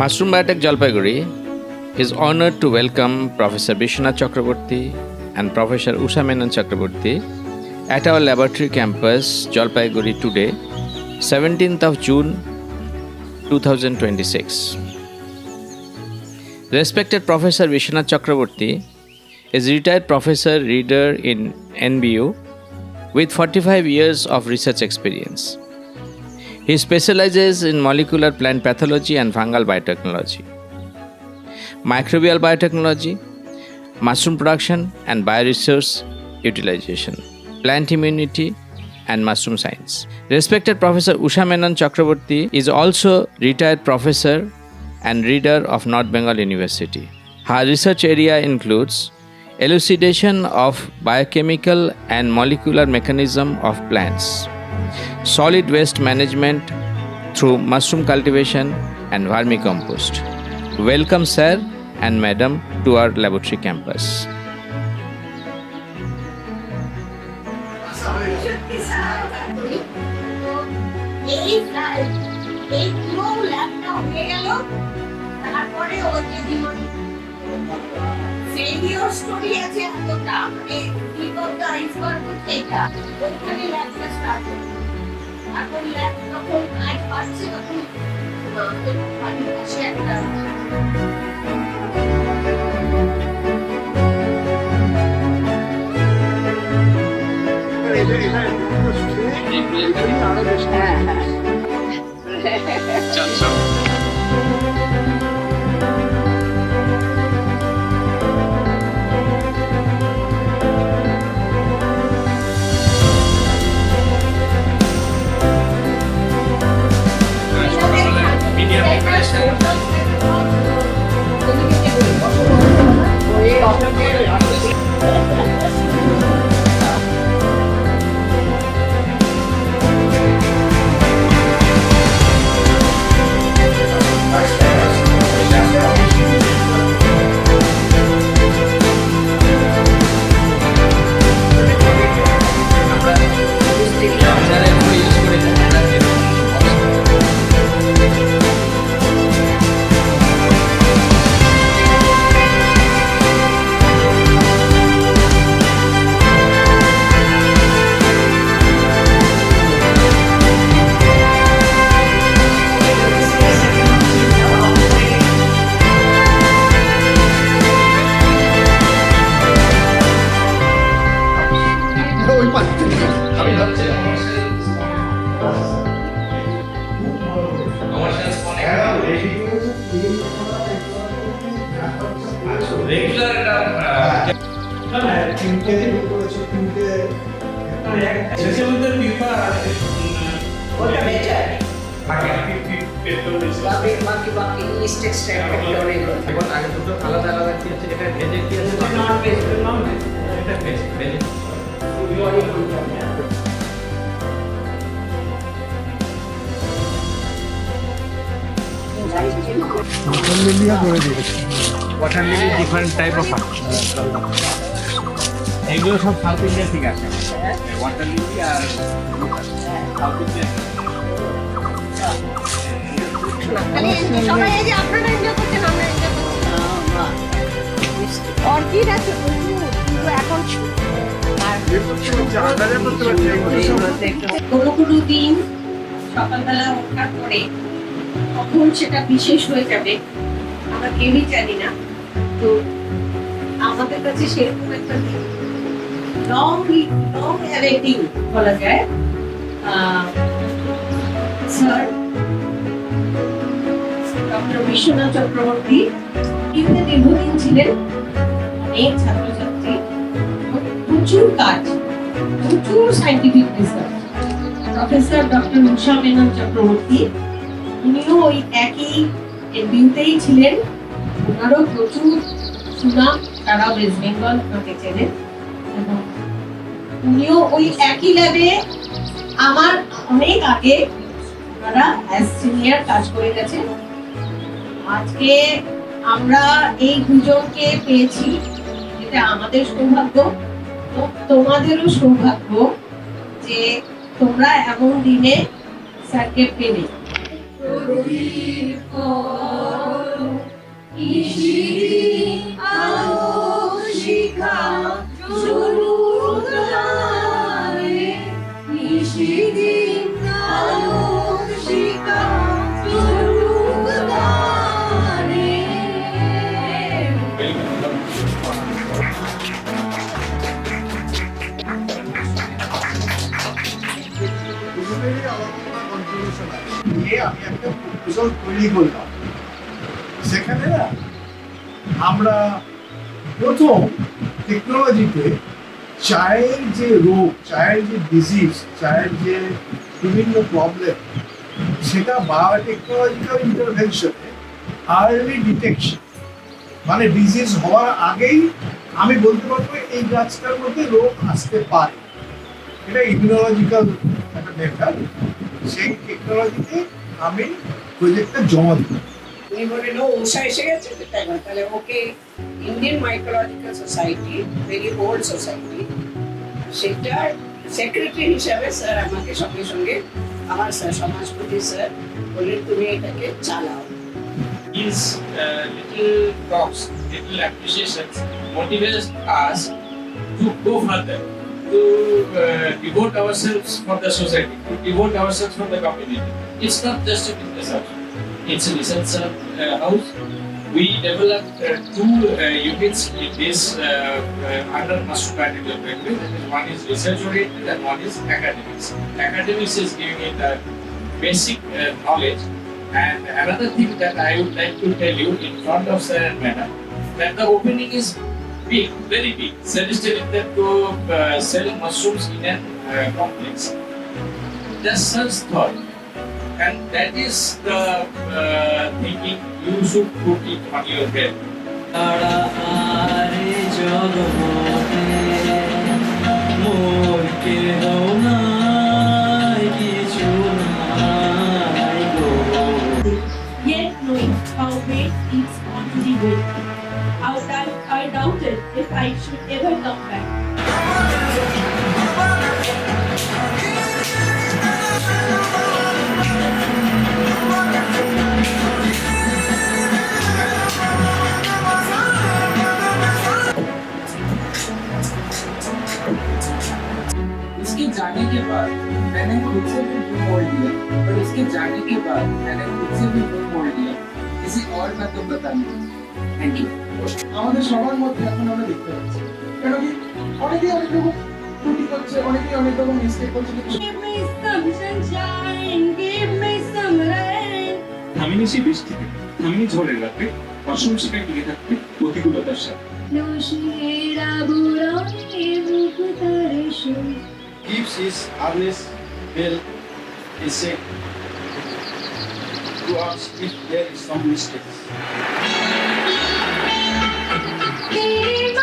Mushroom Biotech Jalpaiguri is honored to welcome Professor Vishwanath Chakraborty and Professor Usha Menon Chakraborty at our laboratory campus, Jalpaiguri today, 17th of June 2026. Respected Professor Vishwanath Chakraborty is a retired professor reader in NBU with 45 years of research experience. He specializes in molecular plant pathology and fungal biotechnology, microbial biotechnology, mushroom production and bioresource utilization, plant immunity, and mushroom science. Respected Professor Usha Menon Chakraborty is also retired professor and reader of North Bengal University. Her research area includes elucidation of biochemical and molecular mechanism of plants, solid waste management through mushroom cultivation and vermicompost. Welcome, sir and madam, to our laboratory campus. Water lily different type of এগুলো সব south India থেকে আসে water lily আর south India সবাই এই যে আপনারা enjoy করছেন আমরা এনজয় করছি অর্কিড আছে কিন্তু এখন কোনো কোনো দিন সকালবেলা ওঠার পরে কখন সেটা বিশেষ হয়ে যাবে আমরা কেউই জানি না। তো আমাদের কাছে সেরকম একটা লং অ্যাওয়েটিং বলা যায় স্যার ডক্টর বিশ্বনাথ চক্রবর্তী ইউতে দীর্ঘদিন ছিলেন, অনেক ছাত্রছাত্রী, প্রচুর কাজ, প্রচুর সায়েন্টিফিক রিসার্চ। প্রফেসর ডক্টর উষা মেনন চক্রবর্তী উনিও ওই একই বিউতেই ছিলেন, ওনারও প্রচুর সুনাম, সারা ওয়েস্ট বেঙ্গল ওনাকে চেনেন এবং উনিও ওই একই ল্যাবে আমার অনেক আগে ওনারা অ্যাজ সিনিয়র কাজ করে গেছেন। আজকে আমরা এই দুজনকে পেয়েছি, এটা আমাদের সৌভাগ্য, তোমাদেরও সৌভাগ্য যে তোমরা এমন দিনে স্যারকে পেলে। দুজনেরই আলাদা আলাদা কন্ট্রিবিউশন আছে নিয়ে আমি একটা প্রপোজাল তৈরি করলাম। সেখানে না আমরা প্রথম টেকনোলজিতে চায়ের যে রোগ, চায়ের যে ডিজিজ, চায়ের যে বিভিন্ন প্রবলেম, সেটা বায়োটেকনোলজিক্যাল ইন্টারভেনশনে আর্লি ডিটেকশন, মানে ডিজিজ হওয়ার আগেই আমি বলতে পারবো এই গাছটার মধ্যে রোগ আসতে পারে। এটা ইমিউনোলজিক্যাল একটা মেথড। সেই টেকনোলজিতে আমি প্রজেক্টটা জমা দিই। উনি বললেন ও উষা এসে গেছে, তাহলে ওকে Indian mycological society, very old society, সেটার সেক্রেটারি হিসাবে স্যার আমাকে সঙ্গে সঙ্গে আমার স্যার সমাজপতি স্যার বললেন তুমি এটাকে চালাও। His little talks, little appreciations motivates us to go further, to devote ourselves for the society, to devote ourselves for the community. It's not just a business house, it's a research house. We developed two units in this under Mushroom Biotechnology. One is research oriented and one is academics. Academics is giving it basic knowledge. And another thing that I would like to tell you in front of Sir and Madam, that the opening is big, very big. Sir is telling them to sell mushrooms in a complex. That's Sir's thought. And that is the thinking you should put it on your head. Yet knowing how great its quantity will. I doubted if I should ever come back. इसके जाने के बाद मैंने खुद से भी मुंह मोड़ लिया, और इसके जाने के बाद मैंने खुद से भी मुंह मोड़ लिया किसी और का तो पता नहीं। Thank you. আমাদের সবার মধ্যে এখন আমরা দেখতে পাচ্ছি, কেন কি অনেকেই অনেক রকম ত্রুটি করছে, অনেকেই অনেক রকম মিস্টেক করছে, কিন্তু Give me some sunshine, give me some rain. থামিনি সেই বৃষ্টিতে, থামিনি ঝড়ের রাতে, অসম সেখানে টিকে থাকতে প্রতিকূলতার সাথে। gives his earnest will is said to us if there is some mistakes. Give